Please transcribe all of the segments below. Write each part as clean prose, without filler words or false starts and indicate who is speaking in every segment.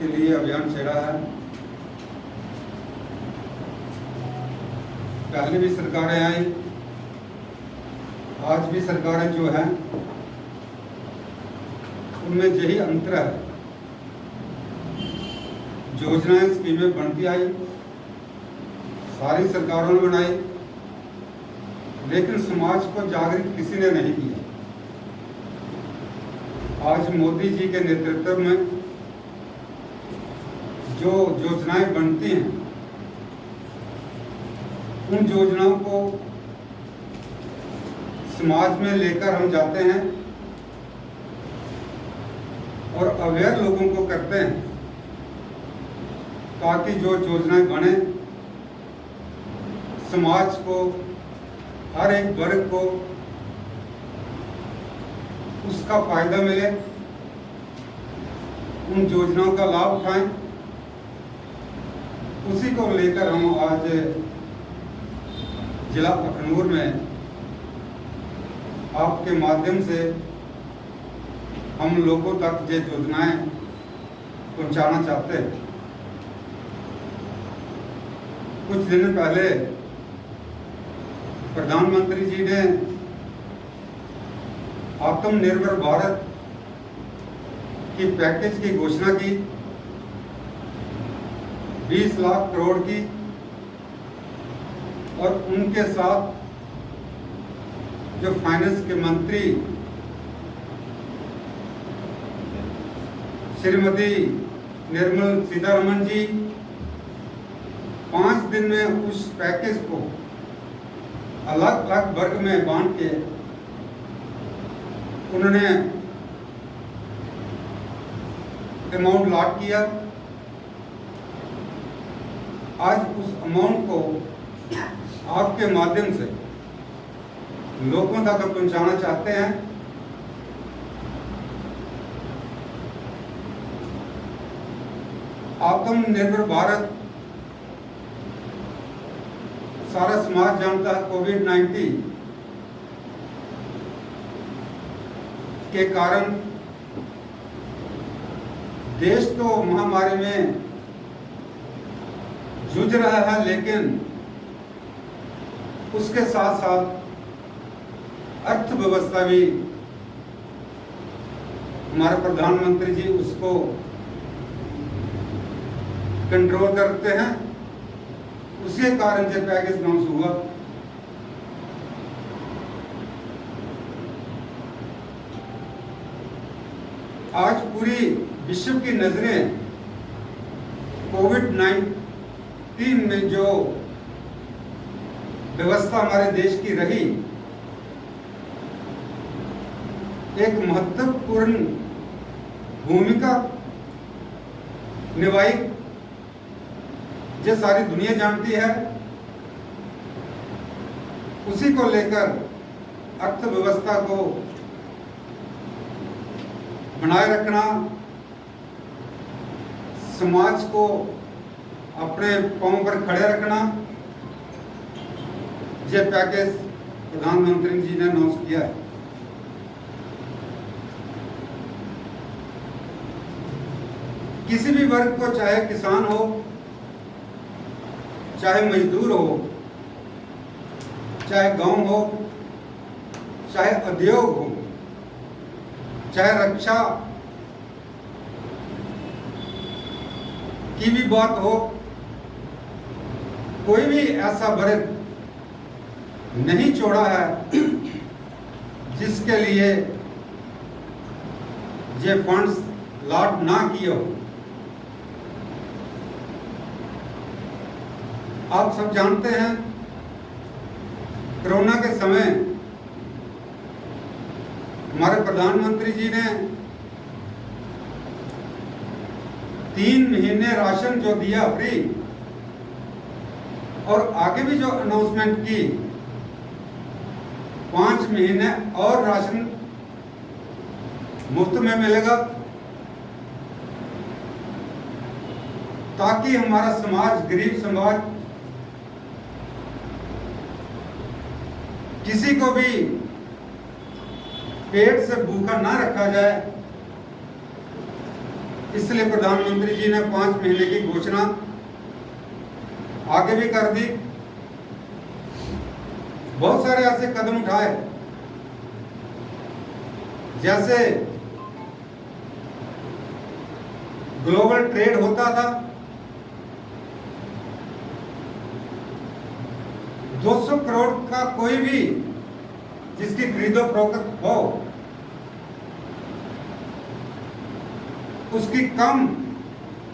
Speaker 1: के लिए अभियान छेड़ा है। पहले भी सरकारें आई, आज भी सरकारें जो हैं उनमें यही अंतर है। योजनाएं स्कीमें बनती आई, सारी सरकारों ने बनाई, लेकिन समाज को जागृत किसी ने नहीं किया। आज मोदी जी के नेतृत्व में जो योजनाएं बनती हैं, उन योजनाओं को समाज में लेकर हम जाते हैं और अवेयर लोगों को करते हैं, ताकि जो योजनाएं बने समाज को, हर एक वर्ग को उसका फायदा मिले, उन योजनाओं का लाभ उठाएं। उसी को लेकर हम आज जिला अखनूर में आपके माध्यम से हम लोगों तक ये योजनाएं पहुंचाना चाहते हैं। कुछ दिन पहले प्रधानमंत्री जी ने आत्मनिर्भर भारत की पैकेज की घोषणा की, 20 लाख करोड़ की, और उनके साथ जो फाइनेंस के मंत्री श्रीमती निर्मला सीतारमण जी 5 दिन में उस पैकेज को अलग अलग वर्ग में बांट के उन्होंने अमाउंट लॉट किया। आज उस अमाउंट को आपके माध्यम से लोगों तक पहुंचाना चाहते हैं। आत्मनिर्भर भारत सारा समाज जानता है। कोविड-19 के कारण देश तो महामारी में जूझ रहा है, लेकिन उसके साथ साथ अर्थव्यवस्था भी हमारे प्रधानमंत्री जी उसको कंट्रोल करते हैं। उसी कारण से पैकेज लॉन्च हुआ। आज पूरी विश्व की नजरें कोविड-19 में जो व्यवस्था हमारे देश की रही, एक महत्वपूर्ण भूमिका निभाई, जो सारी दुनिया जानती है। उसी को लेकर अर्थव्यवस्था को बनाए रखना, समाज को अपने पांव पर खड़े रखना, यह पैकेज प्रधानमंत्री जी ने अनाउंस किया है। किसी भी वर्ग को, चाहे किसान हो, चाहे मजदूर हो, चाहे गांव हो, चाहे उद्योग हो, चाहे रक्षा की भी बात हो, कोई भी ऐसा वर्ग नहीं छोड़ा है जिसके लिए ये फंड्स लॉट ना किए हो। आप सब जानते हैं, कोरोना के समय हमारे प्रधानमंत्री जी ने 3 महीने राशन जो दिया फ्री, और आगे भी जो अनाउंसमेंट की 5 महीने और राशन मुफ्त में मिलेगा, ताकि हमारा समाज, गरीब समाज, किसी को भी पेट से भूखा ना रखा जाए। इसलिए प्रधानमंत्री जी ने 5 महीने की घोषणा आगे भी कर दी। बहुत सारे ऐसे कदम उठाए, जैसे ग्लोबल ट्रेड होता था, 200 करोड़ का कोई भी जिसकी खरीदो फरोख्त हो, उसकी कम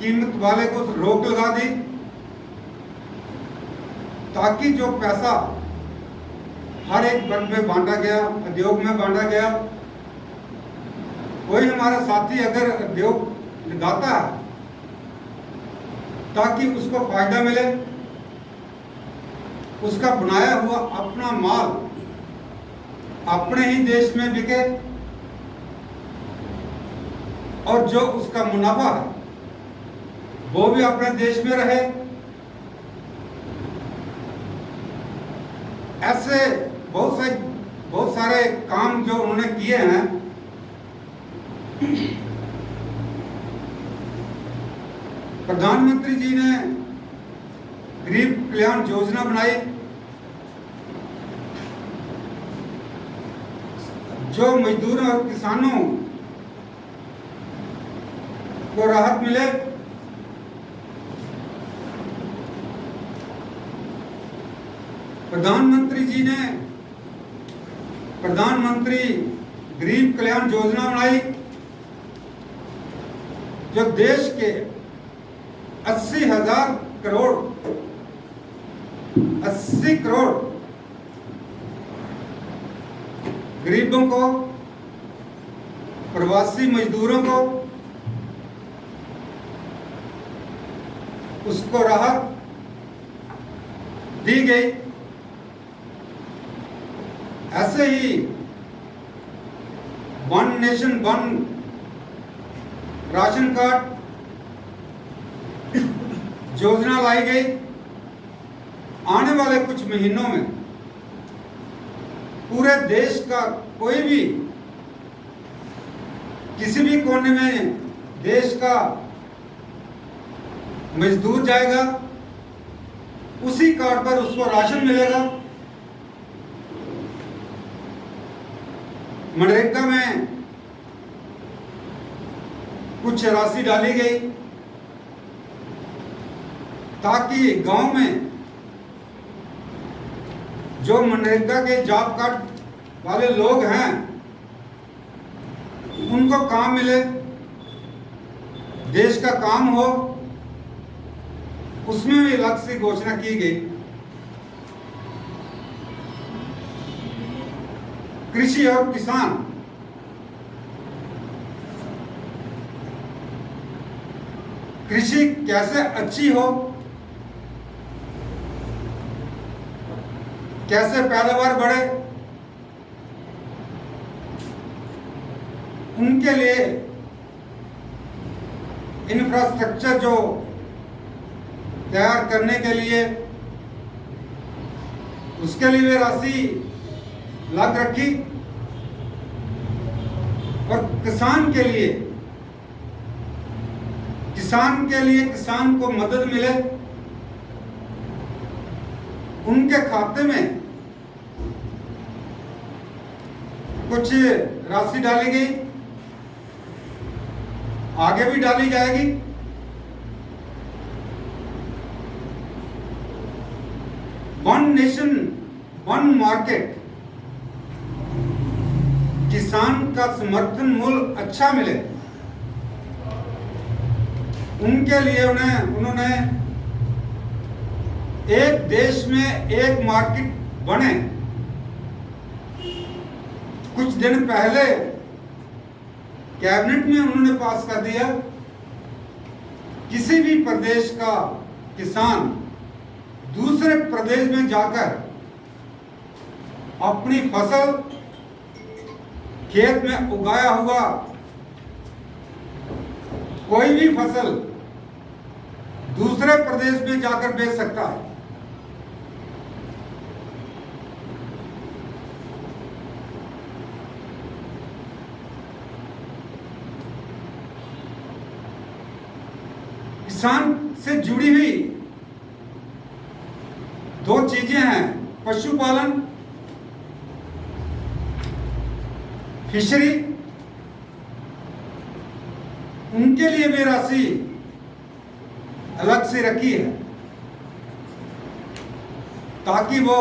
Speaker 1: कीमत वाले को रोक लगा दी, ताकि जो पैसा हर एक वर्ग में बांटा गया, उद्योग में बांटा गया, कोई हमारा साथी अगर उद्योग लगाता है ताकि उसको फायदा मिले, उसका बनाया हुआ अपना माल अपने ही देश में बिके और जो उसका मुनाफा है वो भी अपने देश में रहे। ऐसे बहुत सारे काम जो उन्होंने किए हैं। प्रधानमंत्री जी ने गरीब कल्याण योजना बनाई, जो मजदूरों और किसानों को राहत मिले। प्रधानमंत्री जी ने प्रधानमंत्री गरीब कल्याण योजना बनाई, जो देश के 80,000 करोड़ 80 करोड़ गरीबों को, प्रवासी मजदूरों को उसको राहत दी गई। ऐसे ही one nation one ration card योजना लाई गई। आने वाले कुछ महीनों में पूरे देश का कोई भी किसी भी कोने में देश का मजदूर जाएगा, उसी कार्ड पर उसको राशन मिलेगा। मनरेगा में कुछ राशि डाली गई ताकि गांव में जो मनरेगा के जॉब कार्ड वाले लोग हैं उनको काम मिले, देश का काम हो। उसमें भी अलग से घोषणा की गई। कृषि और किसान, कृषि कैसे अच्छी हो, कैसे पैदावार बढ़े, उनके लिए इंफ्रास्ट्रक्चर जो तैयार करने के लिए, उसके लिए राशि लाग रखी। और किसान के लिए किसान को मदद मिले, उनके खाते में कुछ राशि डाली गई, आगे भी डाली जाएगी। वन नेशन वन मार्केट, किसान का समर्थन मूल्य अच्छा मिले, उनके लिए उन्होंने एक देश में एक मार्केट बने। कुछ दिन पहले कैबिनेट में उन्होंने पास कर दिया, किसी भी प्रदेश का किसान दूसरे प्रदेश में जाकर अपनी फसल खेत में उगाया हुआ कोई भी फसल दूसरे प्रदेश में जाकर बेच सकता है। किसान से जुड़ी हुई दो चीजें हैं, पशुपालन, फिशरी, उनके लिए भी राशि अलग से रखी है ताकि वो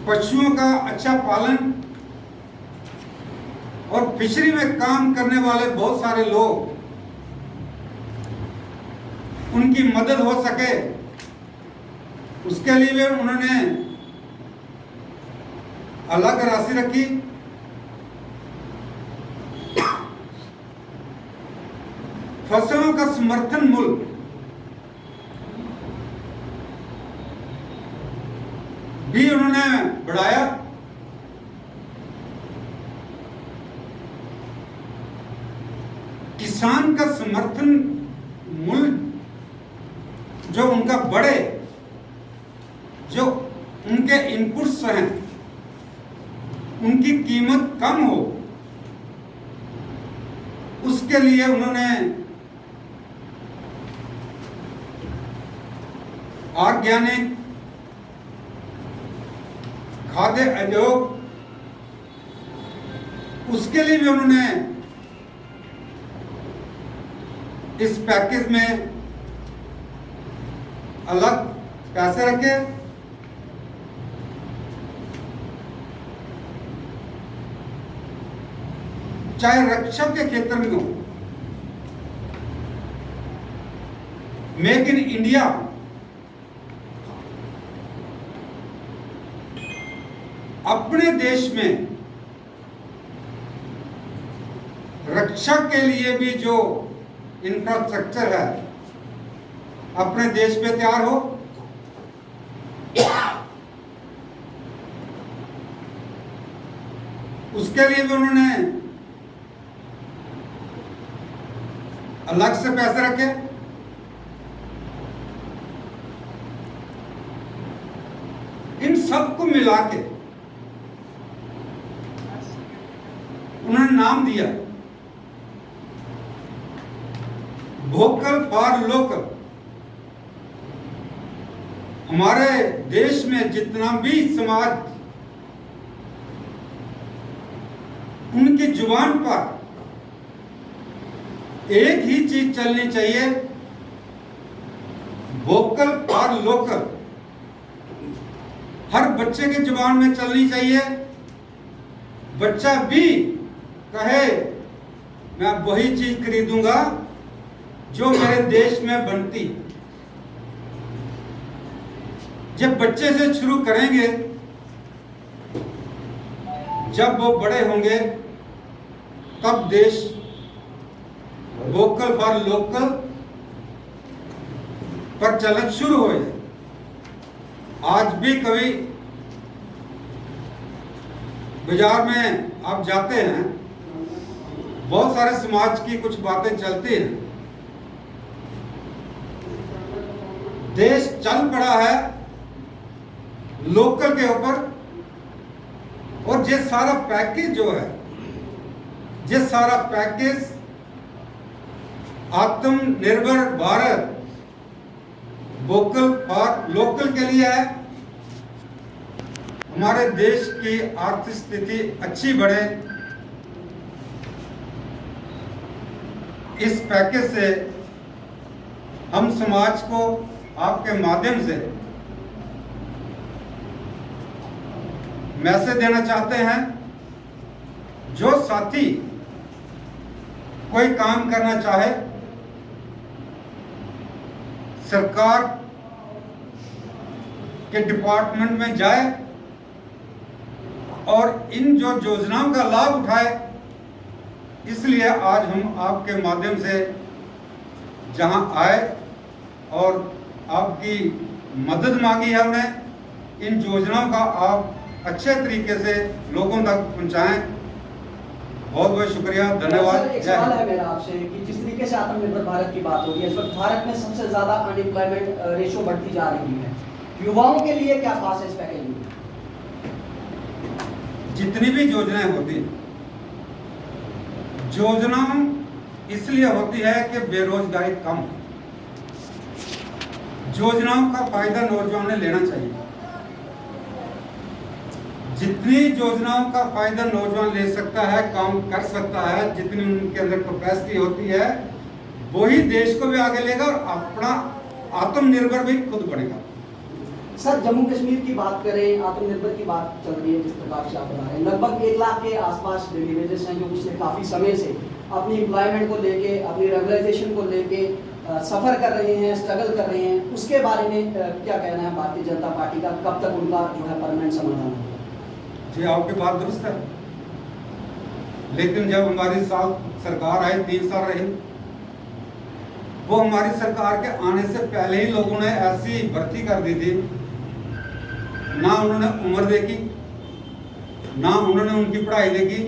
Speaker 1: पशुओं का अच्छा पालन और फिशरी में काम करने वाले बहुत सारे लोग, उनकी मदद हो सके, उसके लिए भी उन्होंने अलग राशि रखी। फसलों का समर्थन मूल्य भी उन्होंने बढ़ाया। किसान का समर्थन मूल्य जो उनका बढ़े, जो उनके इनपुट्स हैं उनकी कीमत कम हो, उसके लिए उन्होंने ऑर्गेनिक खाद्य उद्योग, उसके लिए भी उन्होंने इस पैकेज में अलग पैसे रखे। चाहे रक्षा के क्षेत्र में हो, मेक इन इंडिया, अपने देश में रक्षा के लिए भी जो इंफ्रास्ट्रक्चर है अपने देश में तैयार हो, उसके लिए भी उन्होंने अलग से पैसे रखे। इन सबको मिला के उन्होंने नाम दिया वोकल फॉर लोकल। हमारे देश में जितना भी समाज उनकी जुबान पर एक ही चीज चलनी चाहिए, वोकल फॉर लोकल। हर बच्चे की जुबान में चलनी चाहिए। बच्चा भी कहे मैं वही चीज खरीदूंगा जो मेरे देश में बनती। जब बच्चे से शुरू करेंगे, जब वो बड़े होंगे तब देश वोकल फॉर लोकल पर चलन शुरू हो जाए। आज भी कभी बाजार में आप जाते हैं, बहुत सारे समाज की कुछ बातें चलती हैं। देश चल पड़ा है लोकल के ऊपर, और ये सारा पैकेज जो है, ये सारा पैकेज आत्मनिर्भर भारत वोकल फॉर लोकल के लिए है। हमारे देश की आर्थिक स्थिति अच्छी बढ़े, इस पैकेज से हम समाज को आपके माध्यम से मैसेज देना चाहते हैं। जो साथी कोई काम करना चाहे, सरकार के डिपार्टमेंट में जाए और इन जो योजनाओं का लाभ उठाए। इसलिए आज हम आपके माध्यम से जहां आए और आपकी मदद मांगी है, हमने इन योजनाओं का आप अच्छे तरीके से लोगों तक पहुंचाएं। बहुत बहुत शुक्रिया, धन्यवाद।
Speaker 2: एक सवाल है मेरा आपसे कि जिस तरीके से आत्मनिर्भर भारत की बात हो रही है, इस वक्त भारत में सबसे ज्यादा अनएम्प्लॉयमेंट रेशो बढ़ती जा रही है, युवाओं के लिए क्या खास है इस पैकेज में?
Speaker 1: जितनी भी योजनाएं होती हैं, योजनाओं इसलिए होती है कि बेरोजगारी कम। योजनाओं का फायदा नौजवान ने लेना चाहिए। जितनी योजनाओं का फायदा नौजवान ले सकता है, काम कर सकता है, जितनी उनके अंदर कैपेसिटी होती है, वही देश को भी आगे लेगा और अपना आत्मनिर्भर भी खुद बनेगा।
Speaker 2: सर, जम्मू कश्मीर की बात करें, आत्मनिर्भर की बात चल रही है, जिस प्रकार से आप बता रहे हैं, लगभग 1 लाख के आसपास डेली वेजेस हैं जो पिछले काफ़ी समय से अपनी एम्प्लॉयमेंट को लेके, अपनी रेगुलाइजेशन को लेके सफ़र कर रहे हैं, स्ट्रगल कर रहे हैं। उसके बारे में क्या कहना है भारतीय जनता पार्टी का? कब तक उनका जो है परमानेंट समाधान होगा?
Speaker 1: जी, आपकी बात दुरुस्त है, लेकिन जब हमारी सरकार आई 3 साल रही, वो हमारी सरकार के आने से पहले ही लोगों ने ऐसी भर्ती कर दी थी, ना उन्होंने उम्र देखी, ना उन्होंने उनकी पढ़ाई देखी।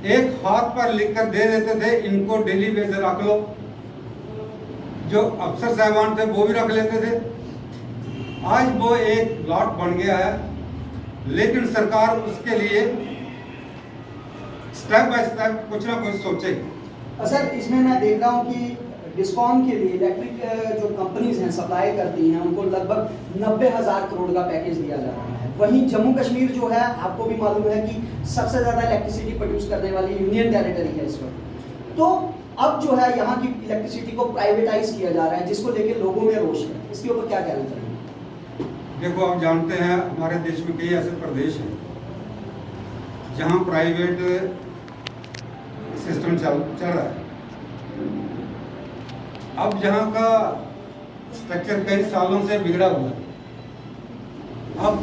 Speaker 1: एक हाथ पर लिखकर दे देते थे, इनको डेली वेज रख लो। जो अफसर साहबान थे वो भी रख लेते थे। आज वो एक लॉट बन गया है, लेकिन सरकार उसके लिए स्टेप बाय स्टेप कुछ ना कुछ सोचे।
Speaker 2: सर, इसमें मैं देख रहा हूँ कि डिस्कॉम के लिए इलेक्ट्रिक जो कंपनीज हैं, सप्लाई करती हैं, उनको लगभग 90,000 करोड़ का पैकेज दिया जा रहा है। वहीं जम्मू कश्मीर जो है, आपको भी मालूम है कि सबसे ज़्यादा इलेक्ट्रिसिटी प्रोड्यूस करने वाली यूनियन टेरिटरी है इस वक्त। तो अब जो है यहाँ की इलेक्ट्रिसिटी को प्राइवेटाइज किया जा रहा है, जिसको लेके लोगों में रोष है। इसके ऊपर क्या कहना चाहिए?
Speaker 1: देखो, आप जानते हैं हमारे देश में कई ऐसे प्रदेश हैं जहाँ प्राइवेट सिस्टम चल रहा है। अब जहाँ का स्ट्रक्चर कई सालों से बिगड़ा हुआ है, अब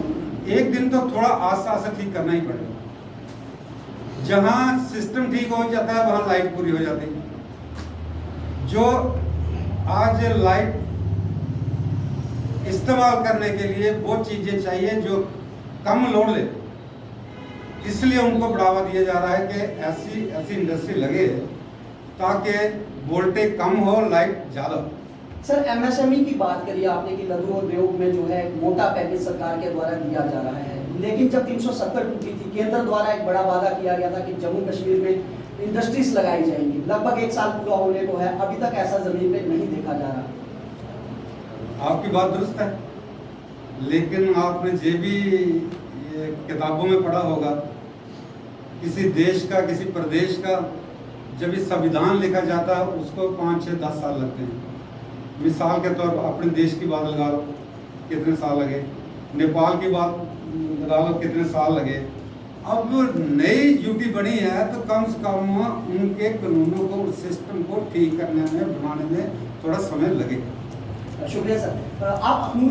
Speaker 1: एक दिन तो थोड़ा आस्ते आस्ते ठीक करना ही पड़ेगा। जहाँ सिस्टम ठीक हो जाता है वहाँ लाइट पूरी हो जाती है। जो आज लाइट इस्तेमाल करने के लिए वो चीज़ें चाहिए जो कम लोड ले, इसलिए उनको बढ़ावा दिया जा रहा है कि ऐसी इंडस्ट्री लगे ताकि वोल्टेज कम हो, लाइट ज़्यादा हो।
Speaker 2: सर, एमएसएमई की बात करिए आपने कि लघु उद्योग में जो है एक मोटा पैकेज सरकार के द्वारा दिया जा रहा है, लेकिन जब 370 टूटी थी, केंद्र द्वारा एक बड़ा वादा किया गया था कि जम्मू कश्मीर में इंडस्ट्रीज लगाई जाएंगी। लगभग 1 साल पूरा होने को है, अभी तक ऐसा जमीन पे नहीं देखा जा रहा।
Speaker 1: आपकी बात दुरुस्त है, लेकिन आपने जो भी ये किताबों में पढ़ा होगा, किसी देश का, किसी प्रदेश का जब ये संविधान लिखा जाता है उसको 5, 6, 10 साल लगते हैं। मिसाल के तौर पर अपने देश की बात लगा लो, कितने साल लगे। नेपाल की बात लगा लो, कितने साल लगे। अब नई यूटी बनी है तो कम से कम उनके कानूनों को, उस सिस्टम को ठीक करने में, बनाने में थोड़ा समय लगेगा।
Speaker 2: शुक्रिया सर। आप अपनी